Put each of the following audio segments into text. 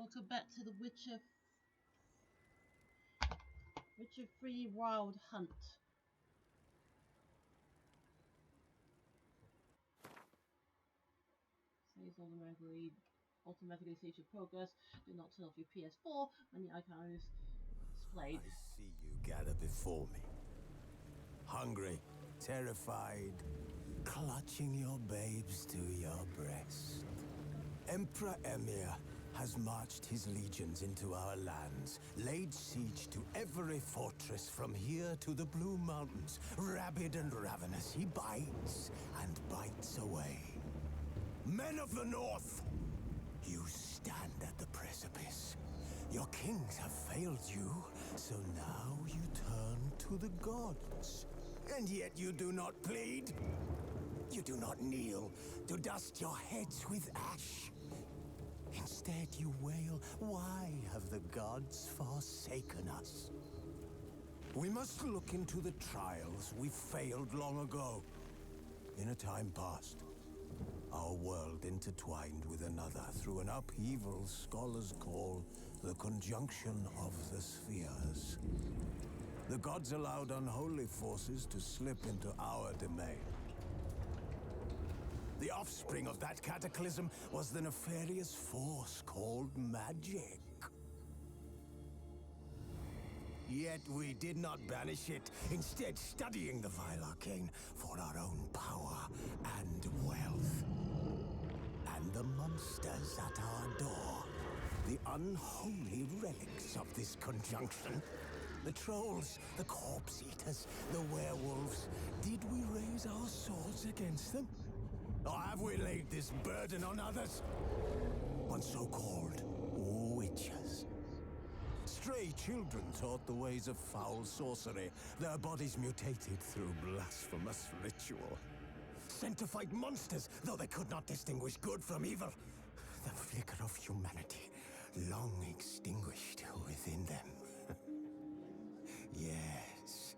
Welcome back to the Witcher 3 Wild Hunt. Saves automatically saves your progress. Do not turn off your PS4 when the icon is displayed. I see you gather before me. Hungry, terrified, clutching your babes to your breast. Emperor Emir has marched his legions into our lands, laid siege to every fortress from here to the Blue Mountains. Rabid and ravenous, he bites and bites away. Men of the North, you stand at the precipice. Your kings have failed you, so now you turn to the gods. And yet you do not plead. You do not kneel to dust your heads with ash. Instead you wail, why have the gods forsaken us? We must look into the trials we failed long ago. In a time past, our world intertwined with another through an upheaval scholars call the conjunction of the spheres. The gods allowed unholy forces to slip into our domain. The offspring of that cataclysm was the nefarious force called magic. Yet we did not banish it, instead studying the vile arcane for our own power and wealth. And the monsters at our door, the unholy relics of this conjunction. The trolls, the corpse eaters, the werewolves. Did we raise our swords against them? Or have we laid this burden on others? On so-called witches. Stray children taught the ways of foul sorcery, their bodies mutated through blasphemous ritual. Sent to fight monsters, though they could not distinguish good from evil. The flicker of humanity, long extinguished within them. Yes,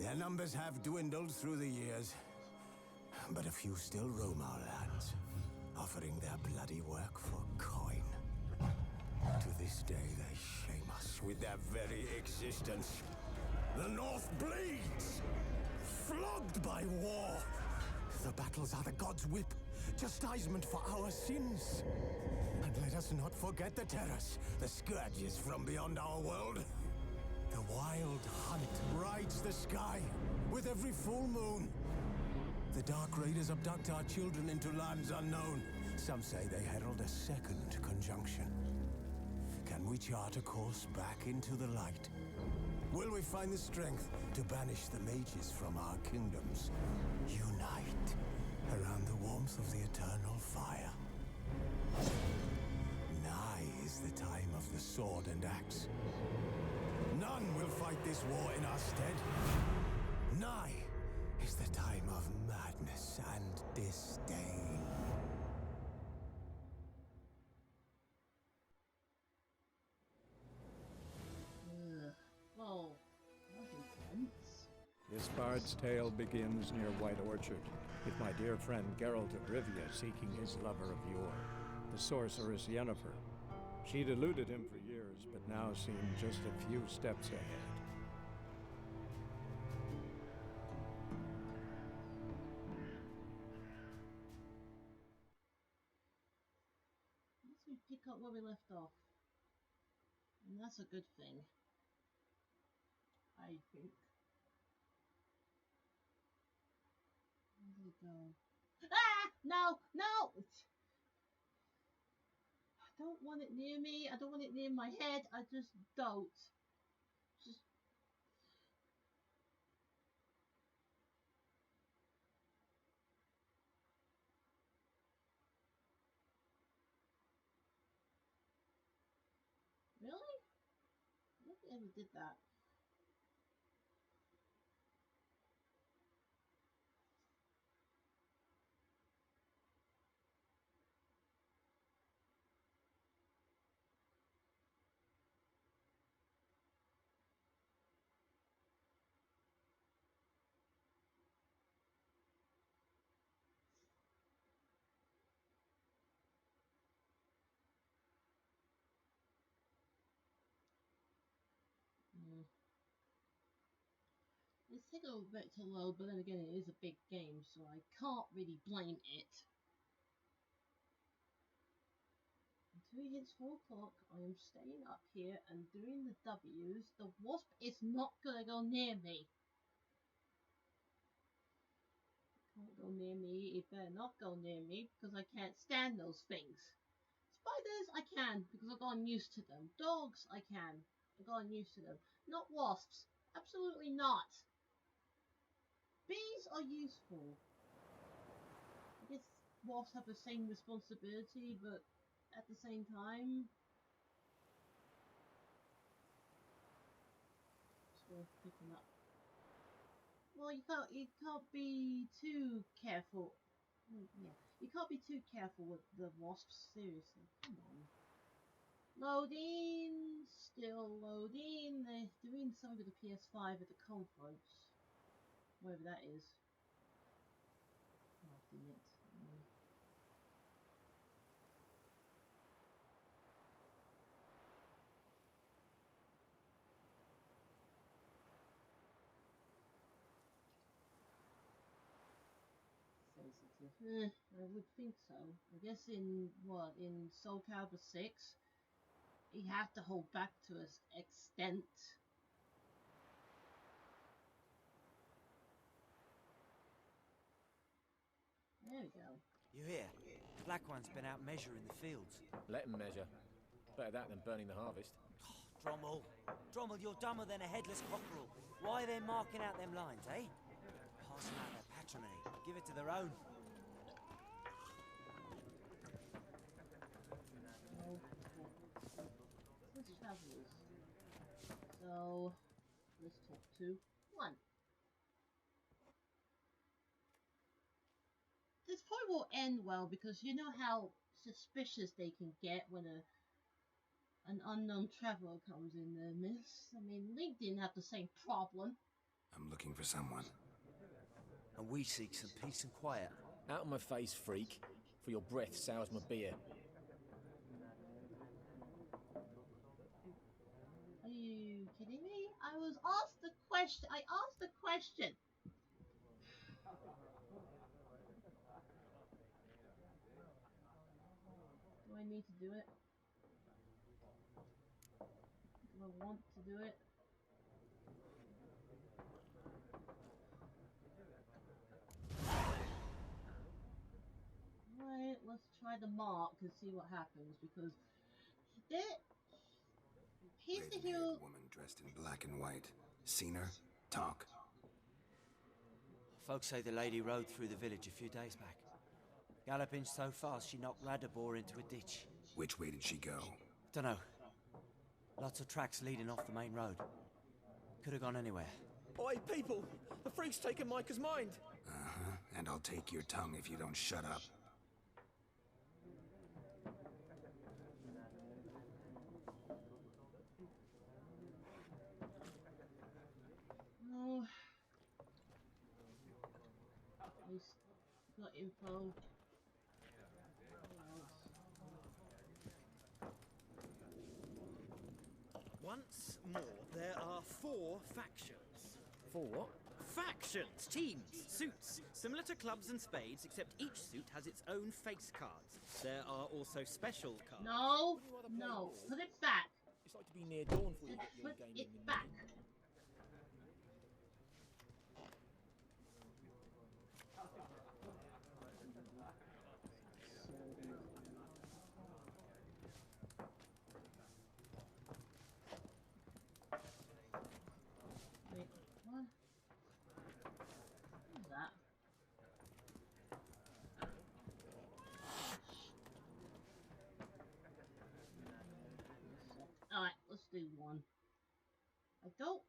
their numbers have dwindled through the years. But a few still roam our lands, offering their bloody work for coin. To this day, they shame us with their very existence. The North bleeds, flogged by war. The battles are the gods' whip, chastisement for our sins. And let us not forget the terrors, the scourges from beyond our world. The wild hunt rides the sky with every full moon. The Dark Raiders abduct our children into lands unknown. Some say they herald a second conjunction. Can we chart a course back into the light? Will we find the strength to banish the mages from our kingdoms? Unite around the warmth of the eternal fire. Nigh is the time of the sword and axe. None will fight this war in our stead. Nigh is the time of madness and disdain. Whoa, that's intense. This bard's tale begins near White Orchard, with my dear friend Geralt of Rivia seeking his lover of yore, the sorceress Yennefer. She'd eluded him for years, but now seemed just a few steps ahead. Let's we pick up where we left off. And that's a good thing. I think. Where did it go? Ah! No! No! I don't want it near me. I don't want it near my head. I just don't. Just. Really? I don't think I ever did that. It's taking a little bit to load, but then again, it is a big game, so I can't really blame it. Until it hits 4 o'clock, I am staying up here and doing the W's. The wasp is not gonna go near me. Can't go near me. It better not go near me because I can't stand those things. Spiders, I can because I've gotten used to them. Dogs, I can. I've gotten used to them. Not wasps. Absolutely not. Bees are useful. I guess wasps have the same responsibility, but at the same time, it's worth picking up. Well, you can't be too careful. Yeah, you can't be too careful with the wasps. Seriously, come on. Loading, still loading. They're doing something with the PS5 at the conference, whatever that is. Oh, dang it. Sensitive. I would think so. I guess in Soul Calibur 6, he had to hold back to an extent. There we go. You hear? Black One's been out measuring the fields. Let him measure. Better that than burning the harvest. Drommel. Drommel, you're dumber than a headless cockerel. Why are they marking out them lines, eh? Passing out their patrimony. Give it to their own. Let's travelers. So, let's talk to one. This probably will end well because you know how suspicious they can get when an unknown traveler comes in their midst. I mean, Link didn't have the same problem. I'm looking for someone. And we seek some peace and quiet. Out of my face, freak. For your breath sours my beer. Are you kidding me? I was asked the question. I asked the question. Do I need to do it? Do I want to do it? Alright, let's try the mark and see what happens because he's the hero. Red-haired woman dressed in black and white. Seen her? Talk. Folks say the lady rode through the village a few days back. Galloping so fast she knocked Radabor into a ditch. Which way did she go? Dunno. Lots of tracks leading off the main road. Could have gone anywhere. Oi, people! The freak's taken Micah's mind! Uh-huh. And I'll take your tongue if you don't shut up. Oh. At least got info. Once more, there are 4 factions. For what? Factions! Teams! Suits! Similar to clubs and spades, except each suit has its own face cards. There are also special cards. No, no, put it back. It's like to be near dawn before you get your Put game it in. back. Wait, what? What is that? Alright, let's do one. I don't.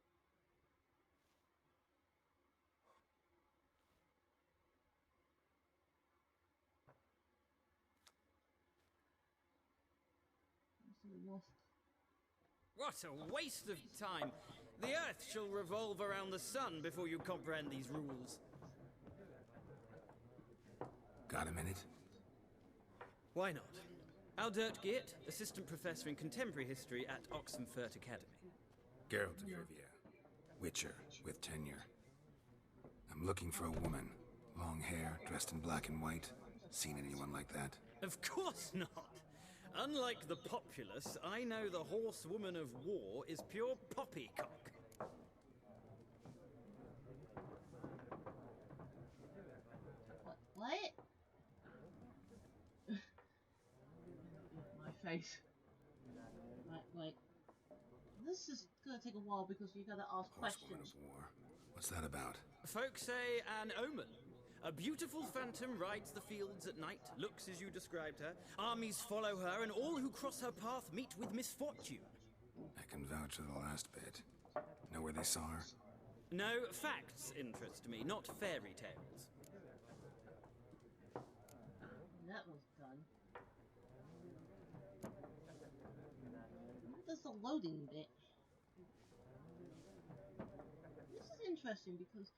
What a waste of time! The Earth shall revolve around the sun before you comprehend these rules. Got a minute? Why not? Aldert Geert, Assistant Professor in Contemporary History at Oxenfurt Academy. Geralt of Rivia. Witcher with tenure. I'm looking for a woman. Long hair, dressed in black and white. Seen anyone like that? Of course not. Unlike the populace, I know the horsewoman of war is pure poppycock. What? My face. Wait. This is gonna take a while because you gotta ask Horsewoman questions. of war. What's that about? Folks say an omen. A beautiful phantom rides the fields at night, looks as you described her. Armies follow her, and all who cross her path meet with misfortune. I can vouch for the last bit. Know where they saw her? No, facts interest me, not fairy tales. That was done. There's a loading bit. This is interesting because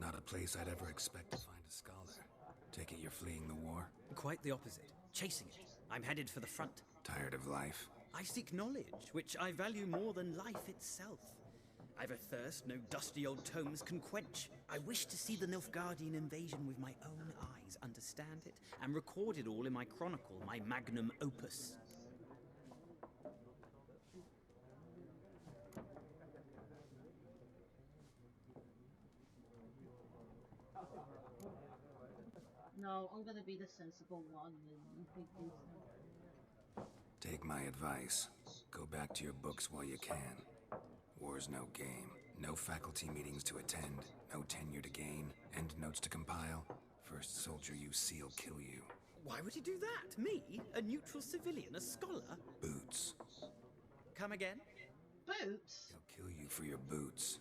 Not a place I'd ever expect to find a scholar. Take it you're fleeing the war? Quite the opposite. Chasing it. I'm headed for the front. Tired of life? I seek knowledge, which I value more than life itself. I've a thirst no dusty old tomes can quench. I wish to see the Nilfgaardian invasion with my own eyes, understand it, and record it all in my chronicle, my magnum opus. no, I'm gonna be the sensible one and think these things. Take my advice. Go back to your books while you can. War's no game. No faculty meetings to attend. No tenure to gain. End notes to compile. First soldier you see'll kill you. Why would he do that? Me? A neutral civilian? A scholar? Boots. Come again? Boots? He'll kill you for your boots.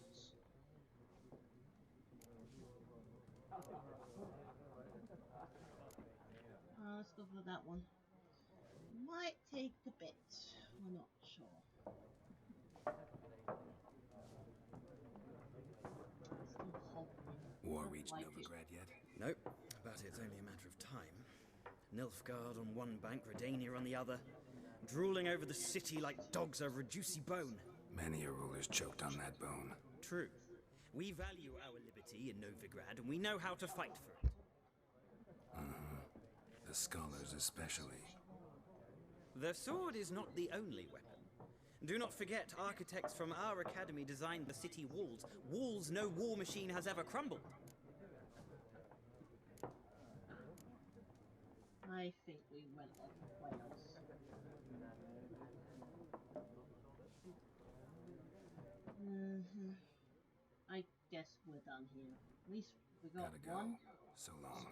Let's go for that one. Might take a bit. We're not sure. Still hovering. War Don't reached like it. Novigrad yet? Nope, but it's only a matter of time. Nilfgaard on one bank, Redania on the other, drooling over the city like dogs over a juicy bone. Many a ruler's choked on that bone. True. We value our liberty in Novigrad, and we know how to fight for it. The scholars especially. The sword is not the only weapon. Do not forget, architects from our academy designed the city walls. Walls no war machine has ever crumbled. I think we went off Wales. I guess we're done here. At least we got Gotta go. one. So long.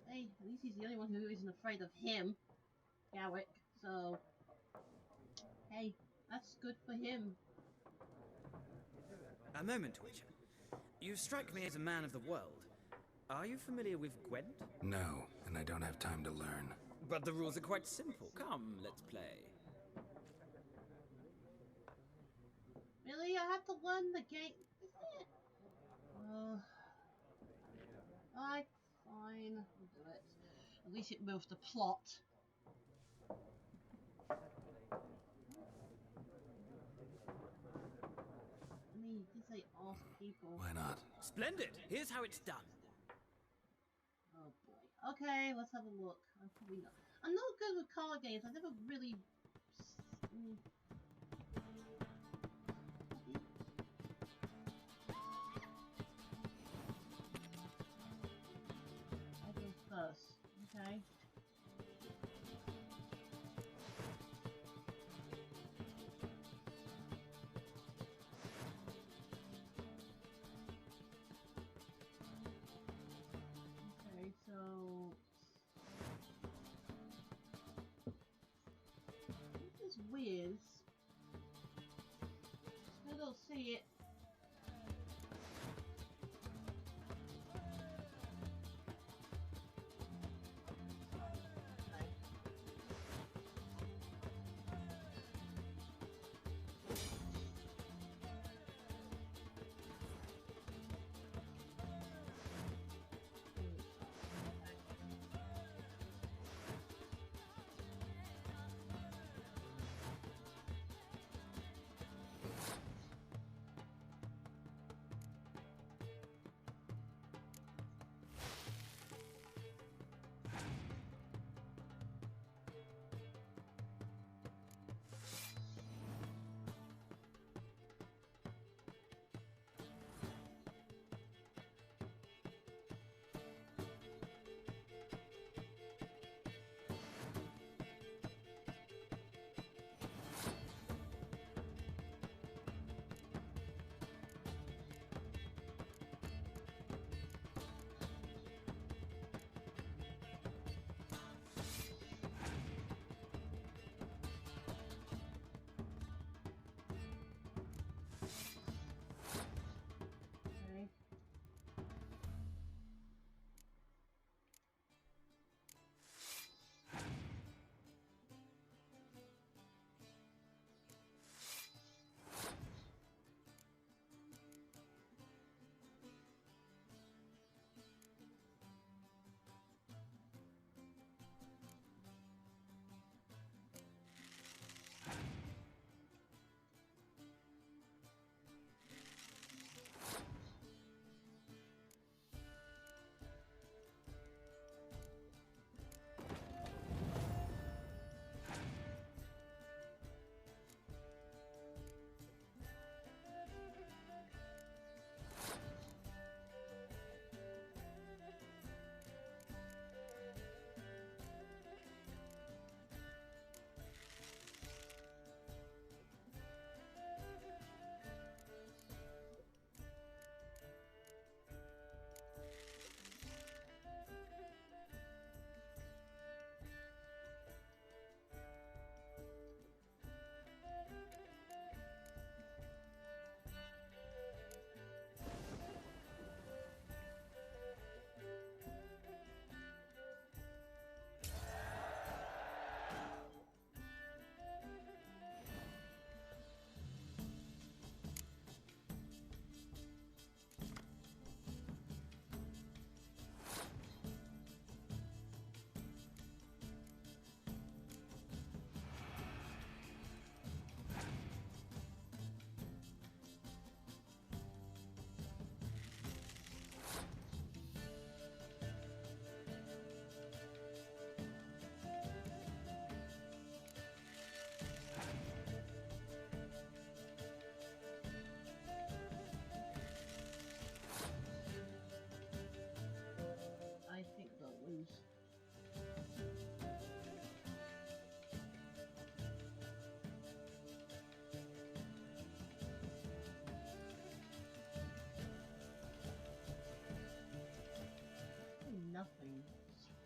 Hey, at least he's the only one who isn't afraid of him, Garrick. So, hey, that's good for him. A moment, Witcher. You strike me as a man of the world. Are you familiar with Gwent? No, and I don't have time to learn. But the rules are quite simple. Come, let's play. Really, I have to learn the game, isn't it? Fine, we'll do it. At least it moves the plot. I mean, you can say ask people. Why not? Splendid! Here's how it's done. Oh boy. Okay, let's have a look. I'm not good with card games. I never really. I go first. Okay. Okay, so this is weird. I don't see it.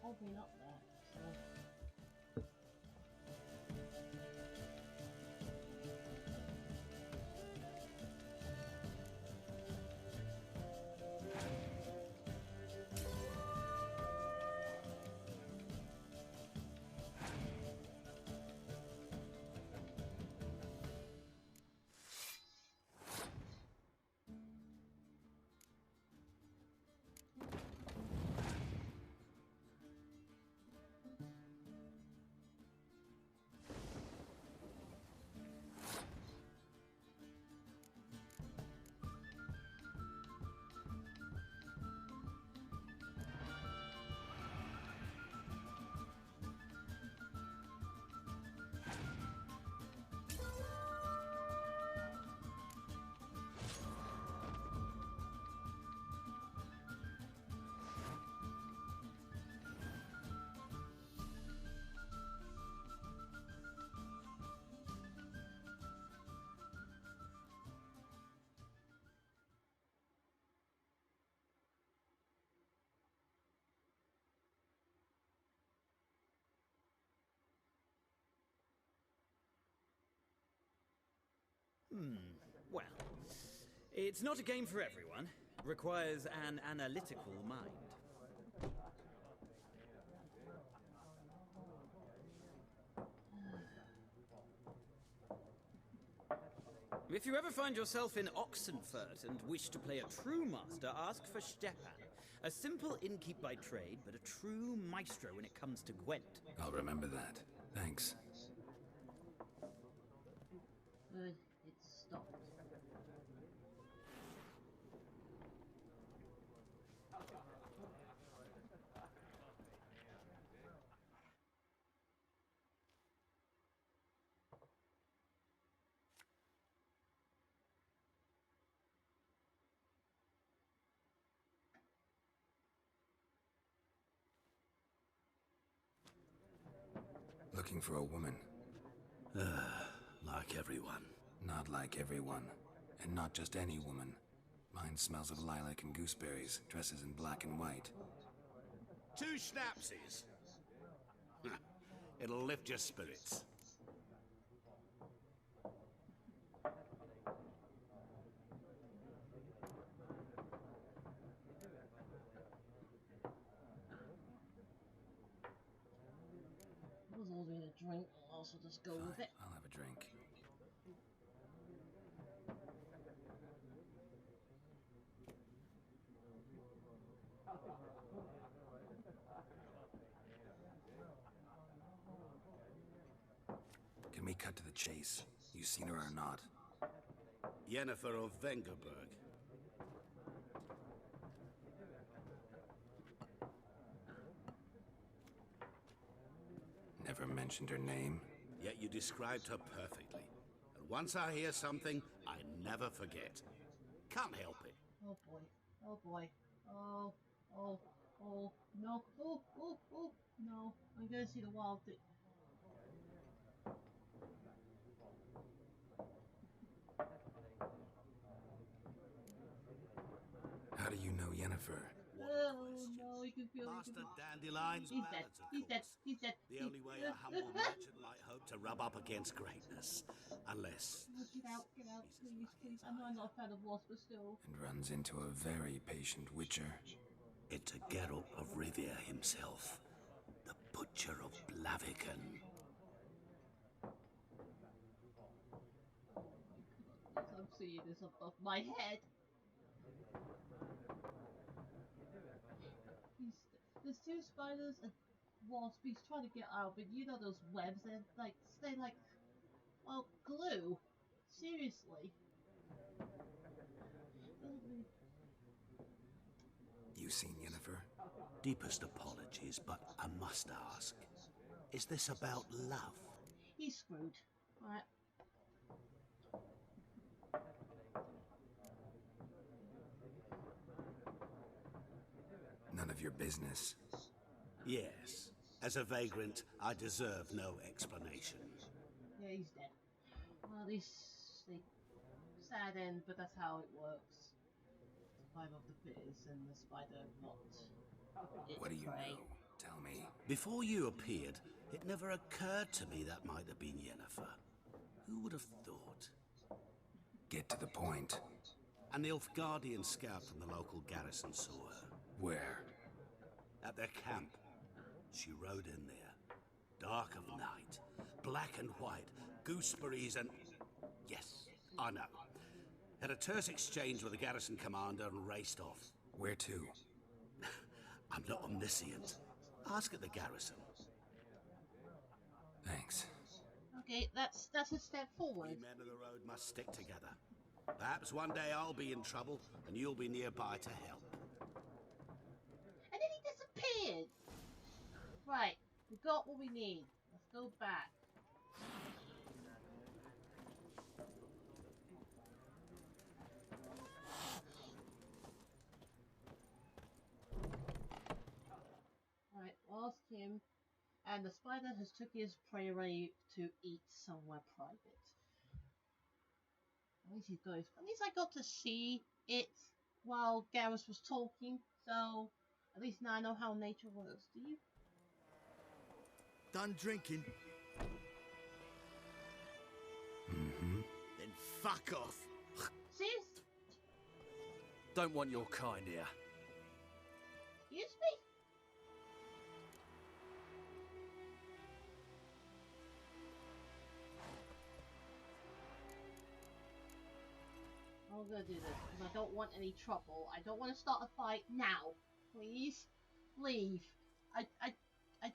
all been up there. So. Well, it's not a game for everyone. Requires an analytical mind. If you ever find yourself in Oxenfurt and wish to play a true master, ask for Stepan. A simple innkeep by trade, but a true maestro when it comes to Gwent. I'll remember that. Thanks. Good, it's stopped. Looking for a woman. Like everyone. Not like everyone. And not just any woman. Mine smells of lilac and gooseberries, dresses in black and white. 2 schnapsies. It'll lift your spirits. I was ordering a drink, I'll also just go with it. I'll have a drink. Can we cut to the chase? You seen her or not? Yennefer of Vengerberg. Never mentioned her name. Yet you described her perfectly. And once I hear something, I never forget. Can't help it. Oh boy, oh boy, oh, no, no, I'm gonna see the wild thing. How do you know Yennefer? Oh no, you can feel it. Master Dandelion's He's dead, ballads, of he's dead, course. he's dead. The only way a humble merchant might hope to rub up against greatness. Unless... Get out, please, please. I know I'm not a fan of wasps, but still. And runs into a very patient witcher. Into Geralt of Rivia himself. The Butcher of Blaviken. I'm seeing this above my head. There's 2 spiders and wasps. He's trying to get out, but you know those webs, they like, well, glue. Seriously. You seen Yennefer? Deepest apologies, but I must ask. Is this about love? He's screwed. Alright. None of your business. Yes. As a vagrant, I deserve no explanation. Yeah, he's dead. Well, at least the sad end, but that's how it works. Survival of the fittest, and the spider not. What do you prey. know? Tell me. Before you appeared, it never occurred to me that might have been Yennefer. Who would have thought? Get to the point. An Nilfgaardian scout from the local garrison saw her. Where? At their camp. She rode in there. Dark of night. Black and white. Gooseberries and... Yes, I know. Had a terse exchange with the garrison commander and raced off. Where to? I'm not omniscient. Ask at the garrison. Thanks. Okay, that's a step forward. We men of the road must stick together. Perhaps one day I'll be in trouble and you'll be nearby to help. And then he disappeared. Right, we got what we need. Let's go back. Right, ask him. And the spider has took his prey away to eat somewhere private. At least at least I got to see it while Garrus was talking, so at least now I know how nature works. Do you? Done drinking? Mm-hmm. Then fuck off. Sis? Don't want your kind here. Excuse me? I'm gonna do this because I don't want any trouble. I don't want to start a fight now. Please, leave. I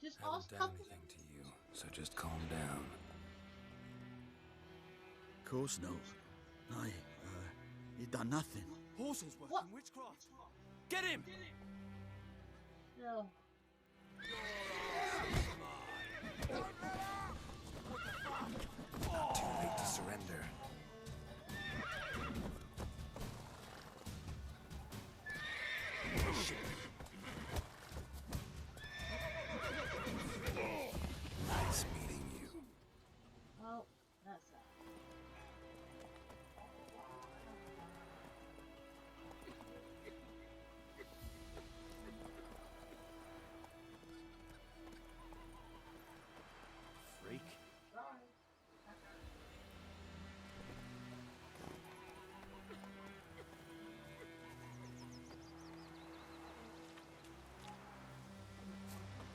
just I haven't asked done couple. anything to you, so just calm down. Of course not. I, you done nothing. Horses working What? witchcraft. Get him! No. Not too late to surrender. Nice meeting you. Oh, that's that. Freak.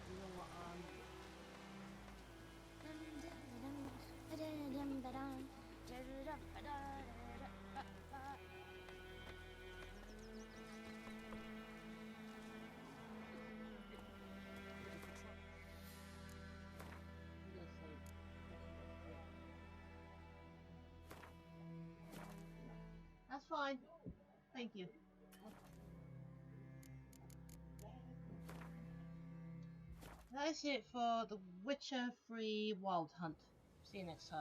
You know what? I'm gonna say- That's fine. Thank you. That's it for the Witcher 3 Wild Hunt. See you next time.